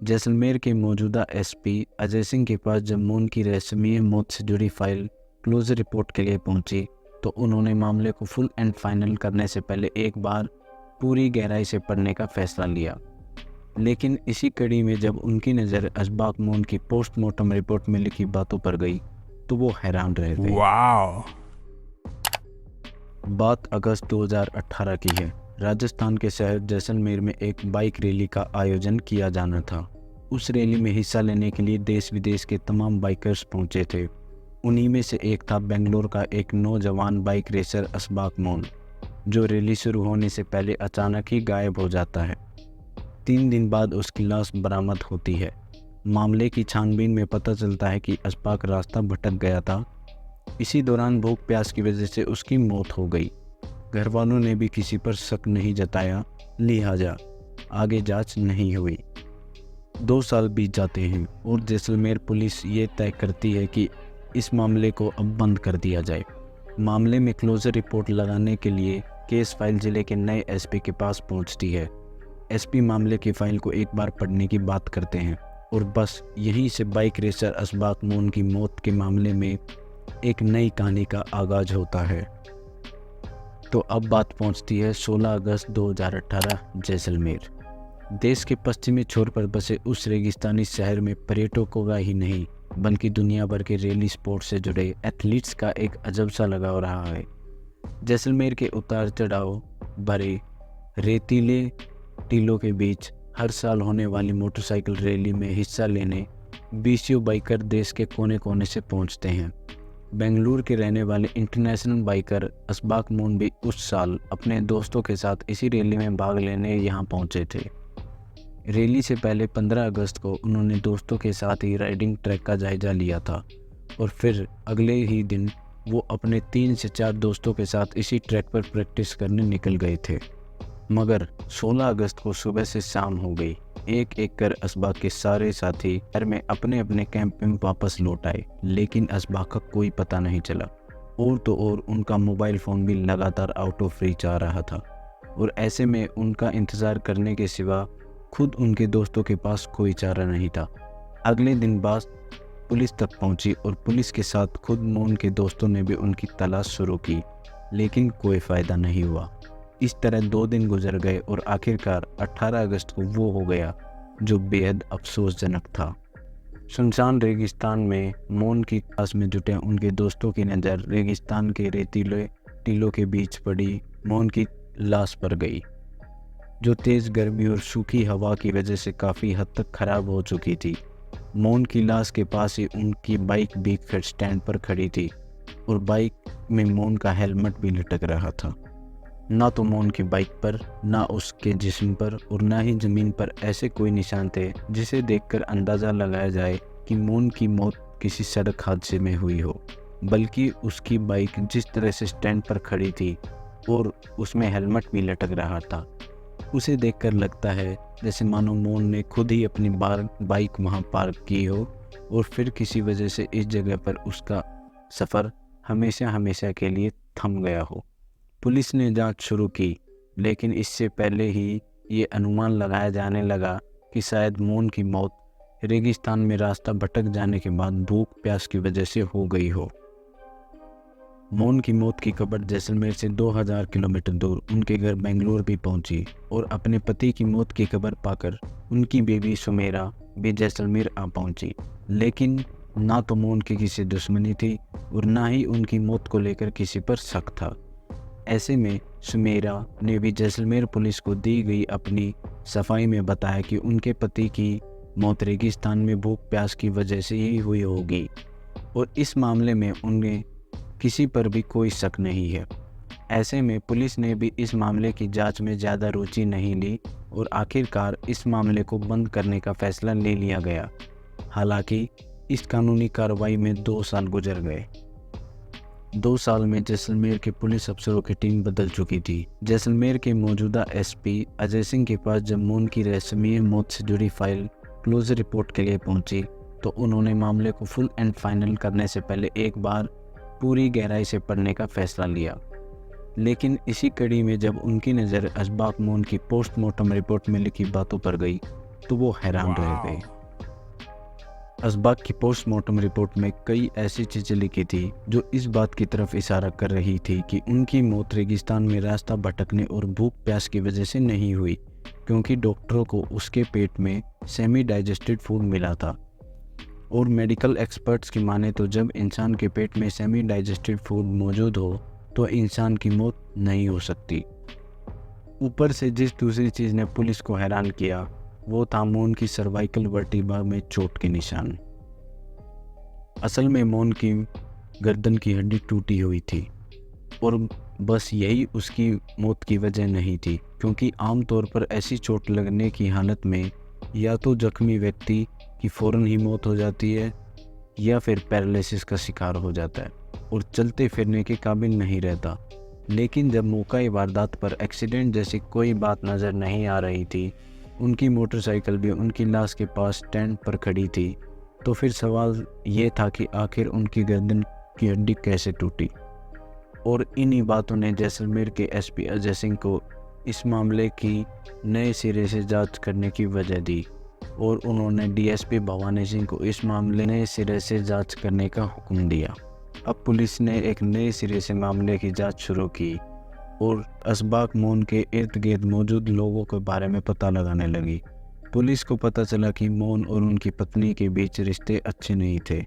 जैसलमेर के मौजूदा एसपी अजय सिंह के पास जब मून की रहस्यमयी मौत से जुड़ी फाइल क्लोजर रिपोर्ट के लिए पहुंची तो उन्होंने मामले को फुल एंड फाइनल करने से पहले एक बार पूरी गहराई से पढ़ने का फैसला लिया। लेकिन इसी कड़ी में जब उनकी नज़र अशबाक मून की पोस्टमार्टम रिपोर्ट में लिखी बातों पर गई तो वो हैरान रह गए। वाओ! बात अगस्त 2018 की है। राजस्थान के शहर जैसलमेर में एक बाइक रैली का आयोजन किया जाना था। उस रैली में हिस्सा लेने के लिए देश विदेश के तमाम बाइकर्स पहुंचे थे। उन्हीं में से एक था बेंगलोर का एक नौजवान बाइक रेसर अशबाक मून, जो रैली शुरू होने से पहले अचानक ही गायब हो जाता है। 3 दिन बाद उसकी लाश बरामद होती है। मामले की छानबीन में पता चलता है कि अशबाक रास्ता भटक गया था। इसी दौरान भूख प्यास की वजह से उसकी मौत हो गई। घर वालों ने भी किसी पर शक नहीं जताया, लिहाजा आगे जांच नहीं हुई। 2 साल बीत जाते हैं और जैसलमेर पुलिस ये तय करती है कि इस मामले को अब बंद कर दिया जाए। मामले में क्लोजर रिपोर्ट लगाने के लिए केस फाइल जिले के नए एसपी के पास पहुंचती है। एसपी मामले की फाइल को एक बार पढ़ने की बात करते हैं और बस यहीं से बाइक रेसर अशबाक मून की मौत के मामले में एक नई कहानी का आगाज होता है। तो अब बात पहुंचती है 16 अगस्त 2018 जैसलमेर। देश के पश्चिमी छोर पर बसे उस रेगिस्तानी शहर में पर्यटकों का ही नहीं बल्कि दुनिया भर के रैली स्पोर्ट से जुड़े एथलीट्स का एक अजब सा लगाव रहा है। जैसलमेर के उतार चढ़ाव भरे रेतीले टीलों के बीच हर साल होने वाली मोटरसाइकिल रैली में हिस्सा लेने 20 बाइकर देश के कोने कोने से पहुंचते हैं। बेंगलुरु के रहने वाले इंटरनेशनल बाइकर अशबाक मून भी उस साल अपने दोस्तों के साथ इसी रैली में भाग लेने यहाँ पहुँचे थे। रैली से पहले 15 अगस्त को उन्होंने दोस्तों के साथ ही राइडिंग ट्रैक का जायजा लिया था और फिर अगले ही दिन वो अपने 3 से 4 दोस्तों के साथ इसी ट्रैक पर प्रैक्टिस करने निकल गए थे। मगर 16 अगस्त को सुबह से शाम हो गई। एक एक कर अशबाक के सारे साथी शहर में अपने अपने कैंप में वापस लौट आए, लेकिन अशबाक का कोई पता नहीं चला। और तो और उनका मोबाइल फ़ोन भी लगातार आउट ऑफ रीच आ रहा था और ऐसे में उनका इंतज़ार करने के सिवा खुद उनके दोस्तों के पास कोई चारा नहीं था। अगले दिन बात पुलिस तक पहुंची और पुलिस के साथ खुद मून के दोस्तों ने भी उनकी तलाश शुरू की, लेकिन कोई फ़ायदा नहीं हुआ। इस तरह 2 दिन गुजर गए और आखिरकार 18 अगस्त को वो हो गया जो बेहद अफसोसजनक था। सुनसान रेगिस्तान में मून की तलाश में जुटे उनके दोस्तों की नज़र रेगिस्तान के रेतीले टीलों के बीच पड़ी मून की लाश पर गई, जो तेज़ गर्मी और सूखी हवा की वजह से काफ़ी हद तक ख़राब हो चुकी थी। मून की लाश के पास ही उनकी बाइक भी फिर स्टैंड पर खड़ी थी और बाइक में मून का हेलमेट भी लटक रहा था। ना तो मून की बाइक पर, ना उसके जिस्म पर और ना ही ज़मीन पर ऐसे कोई निशान थे जिसे देखकर अंदाज़ा लगाया जाए कि मून की मौत किसी सड़क हादसे में हुई हो, बल्कि उसकी बाइक जिस तरह से स्टैंड पर खड़ी थी और उसमें हेलमेट भी लटक रहा था, उसे देखकर लगता है जैसे मानो मून ने खुद ही अपनी बाइक वहाँ पार्क की हो और फिर किसी वजह से इस जगह पर उसका सफ़र हमेशा हमेशा के लिए थम गया हो। पुलिस ने जांच शुरू की, लेकिन इससे पहले ही ये अनुमान लगाया जाने लगा कि शायद मून की मौत रेगिस्तान में रास्ता भटक जाने के बाद भूख प्यास की वजह से हो गई हो। मून की मौत की खबर जैसलमेर से 2000 किलोमीटर दूर उनके घर बेंगलुरु भी पहुंची और अपने पति की मौत की खबर पाकर उनकी बेबी सुमेरा भी जैसलमेर आ पहुंची। लेकिन ना तो मून की किसी दुश्मनी थी और ना ही उनकी मौत को लेकर किसी पर शक था। ऐसे में सुमेरा ने भी जैसलमेर पुलिस को दी गई अपनी सफाई में बताया कि उनके पति की मौत रेगिस्तान में भूख प्यास की वजह से ही हुई होगी और इस मामले में उन्हें किसी पर भी कोई शक नहीं है। ऐसे में पुलिस ने भी इस मामले की जांच में ज़्यादा रुचि नहीं ली और आखिरकार इस मामले को बंद करने का फैसला ले लिया गया। हालांकि इस कानूनी कार्रवाई में 2 साल गुजर गए। 2 साल में जैसलमेर के पुलिस अफसरों की टीम बदल चुकी थी। जैसलमेर के मौजूदा एसपी अजय सिंह के पास जब मून की रहस्यमयी मौत से जुड़ी फाइल क्लोजर रिपोर्ट के लिए पहुंची तो उन्होंने मामले को फुल एंड फाइनल करने से पहले एक बार पूरी गहराई से पढ़ने का फैसला लिया। लेकिन इसी कड़ी में जब उनकी नज़र अशबाक मून की पोस्टमार्टम रिपोर्ट में लिखी बातों पर गई तो वो हैरान रह गए। असबाक की पोस्टमार्टम रिपोर्ट में कई ऐसी चीज़ें लिखी थी जो इस बात की तरफ इशारा कर रही थी कि उनकी मौत रेगिस्तान में रास्ता भटकने और भूख प्यास की वजह से नहीं हुई, क्योंकि डॉक्टरों को उसके पेट में सेमी डाइजेस्टेड फूड मिला था। और मेडिकल एक्सपर्ट्स की माने तो जब इंसान के पेट में सेमी डाइजेस्टेड फूड मौजूद हो तो इंसान की मौत नहीं हो सकती। ऊपर से जिस दूसरी चीज़ ने पुलिस को हैरान किया वो था मौन की सर्वाइकल वर्टिब्रा में चोट के निशान। असल में मौन की गर्दन की हड्डी टूटी हुई थी और बस यही उसकी मौत की वजह नहीं थी, क्योंकि आमतौर पर ऐसी चोट लगने की हालत में या तो जख्मी व्यक्ति की फ़ौरन ही मौत हो जाती है या फिर पैरालिसिस का शिकार हो जाता है और चलते फिरने के काबिल नहीं रहता। लेकिन जब मौका वारदात पर एक्सीडेंट जैसी कोई बात नज़र नहीं आ रही थी, उनकी मोटरसाइकिल भी उनकी लाश के पास स्टैंड पर खड़ी थी, तो फिर सवाल ये था कि आखिर उनकी गर्दन की हड्डी कैसे टूटी। और इन्हीं बातों ने जैसलमेर के एसपी अजय सिंह को इस मामले की नए सिरे से जांच करने की वजह दी और उन्होंने डीएसपी भवानी सिंह को इस मामले नए सिरे से जांच करने का हुक्म दिया। अब पुलिस ने एक नए सिरे से मामले की जांच शुरू की और असबाक मौन के इर्द गिर्द मौजूद लोगों के बारे में पता लगाने लगी। पुलिस को पता चला कि मौन और उनकी पत्नी के बीच रिश्ते अच्छे नहीं थे,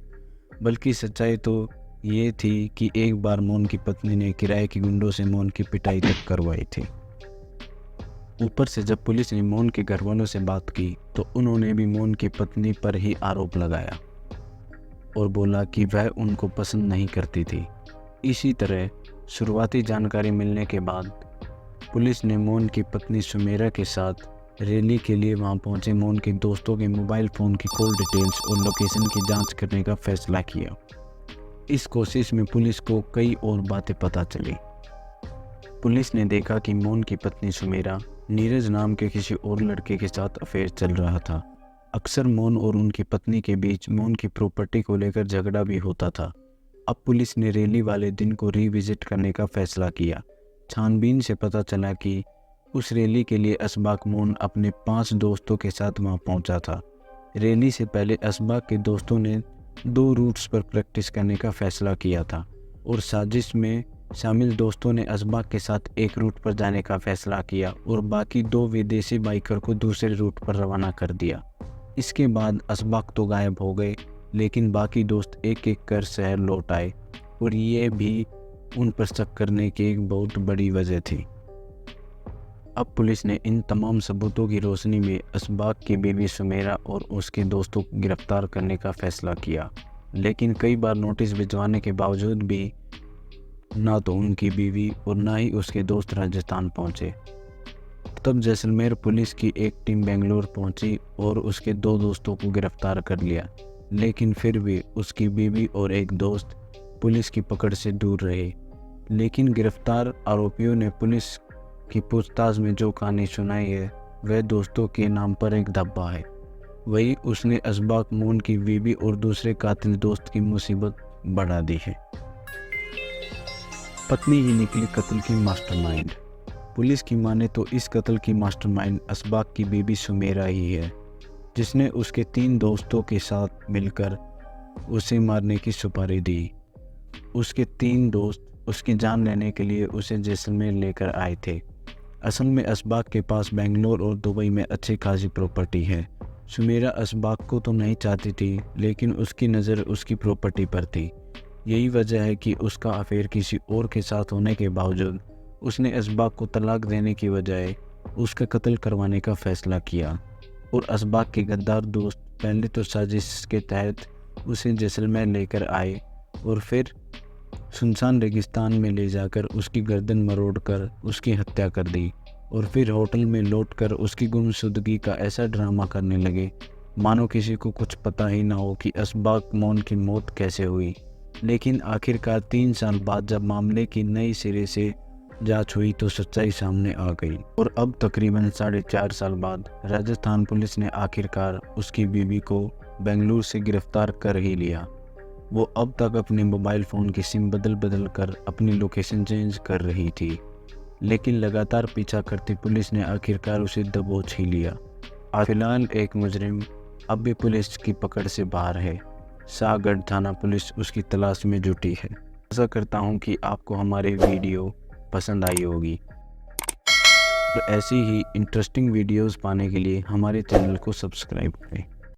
बल्कि सच्चाई तो ये थी कि एक बार मौन की पत्नी ने किराए की गुंडों से मौन की पिटाई तक करवाई थी। ऊपर से जब पुलिस ने मौन के घरवालों से बात की तो उन्होंने भी मौन की पत्नी पर ही आरोप लगाया और बोला कि वह उनको पसंद नहीं करती थी। इसी तरह शुरुआती जानकारी मिलने के बाद पुलिस ने मौन की पत्नी सुमेरा के साथ रैली के लिए वहां पहुंचे मौन के दोस्तों के मोबाइल फ़ोन की कॉल डिटेल्स और लोकेशन की जांच करने का फैसला किया। इस कोशिश में पुलिस को कई और बातें पता चली। पुलिस ने देखा कि मौन की पत्नी सुमेरा नीरज नाम के किसी और लड़के के साथ अफेयर चल रहा था। अक्सर मौन और उनकी पत्नी के बीच मौन की प्रॉपर्टी को लेकर झगड़ा भी होता था। अब पुलिस ने रैली वाले दिन को रिविजिट करने का फैसला किया। छानबीन से पता चला कि उस रैली के लिए असबाक मौन अपने 5 दोस्तों के साथ वहां पहुंचा था। रैली से पहले असबाक के दोस्तों ने 2 रूट्स पर प्रैक्टिस करने का फैसला किया था और साजिश में शामिल दोस्तों ने असबाक के साथ एक रूट पर जाने का फैसला किया और बाकी 2 विदेशी बाइकर को दूसरे रूट पर रवाना कर दिया। इसके बाद असबाक तो गायब हो गए, लेकिन बाकी दोस्त एक एक कर शहर लौट आए और ये भी उन पर शक करने की एक बहुत बड़ी वजह थी। अब पुलिस ने इन तमाम सबूतों की रोशनी में असबाक की बीवी सुमेरा और उसके दोस्तों को गिरफ्तार करने का फैसला किया, लेकिन कई बार नोटिस भिजवाने के बावजूद भी ना तो उनकी बीवी और ना ही उसके दोस्त राजस्थान पहुंचे। तब जैसलमेर पुलिस की एक टीम बेंगलोर पहुंची और उसके 2 दोस्तों को गिरफ्तार कर लिया, लेकिन फिर भी उसकी बीवी और एक दोस्त पुलिस की पकड़ से दूर रहे। लेकिन गिरफ्तार आरोपियों ने पुलिस की पूछताछ में जो कहानी सुनाई है वह दोस्तों के नाम पर एक धब्बा है। वही उसने असबाक मौन की बीवी और दूसरे कातिल दोस्त की मुसीबत बढ़ा दी है। पत्नी ही निकली कत्ल की मास्टरमाइंड। पुलिस की माने तो इस कत्ल की मास्टरमाइंड असबाक की बीबी सुमेरा ही है, जिसने उसके 3 दोस्तों के साथ मिलकर उसे मारने की सुपारी दी। उसके 3 दोस्त उसकी जान लेने के लिए उसे जैसलमेर लेकर आए थे। असल में असबाक के पास बेंगलोर और दुबई में अच्छी खासी प्रॉपर्टी है। सुमेरा असबाक को तो नहीं चाहती थी, लेकिन उसकी नज़र उसकी प्रॉपर्टी पर थी। यही वजह है कि उसका अफेयर किसी और के साथ होने के बावजूद उसने असबाक को तलाक देने की बजाय उसका कत्ल करवाने का फैसला किया। और असबाक के गद्दार दोस्त पहले तो साजिश के तहत उसे जैसलमेर लेकर आए और फिर सुनसान रेगिस्तान में ले जाकर उसकी गर्दन मरोड़कर उसकी हत्या कर दी और फिर होटल में लौटकर उसकी गुमशुदगी का ऐसा ड्रामा करने लगे मानो किसी को कुछ पता ही ना हो कि असबाक मौन की मौत कैसे हुई। लेकिन आखिरकार 3 साल बाद जब मामले की नई सिरे से जांच हुई तो सच्चाई सामने आ गई और अब तकरीबन 4.5 साल बाद राजस्थान पुलिस ने आखिरकार उसकी बीवी को बेंगलुरु से गिरफ्तार कर ही लिया। वो अब तक अपने मोबाइल फ़ोन की सिम बदल कर अपनी लोकेशन चेंज कर रही थी, लेकिन लगातार पीछा करती पुलिस ने आखिरकार उसे दबोच ही लिया। फिलहाल एक मुजरिम अब भी पुलिस की पकड़ से बाहर है। शाहगढ़ थाना पुलिस उसकी तलाश में जुटी है। आशा करता हूँ कि आपको हमारी वीडियो पसंद आई होगी। तो ऐसी ही इंटरेस्टिंग वीडियोस पाने के लिए हमारे चैनल को सब्सक्राइब करें।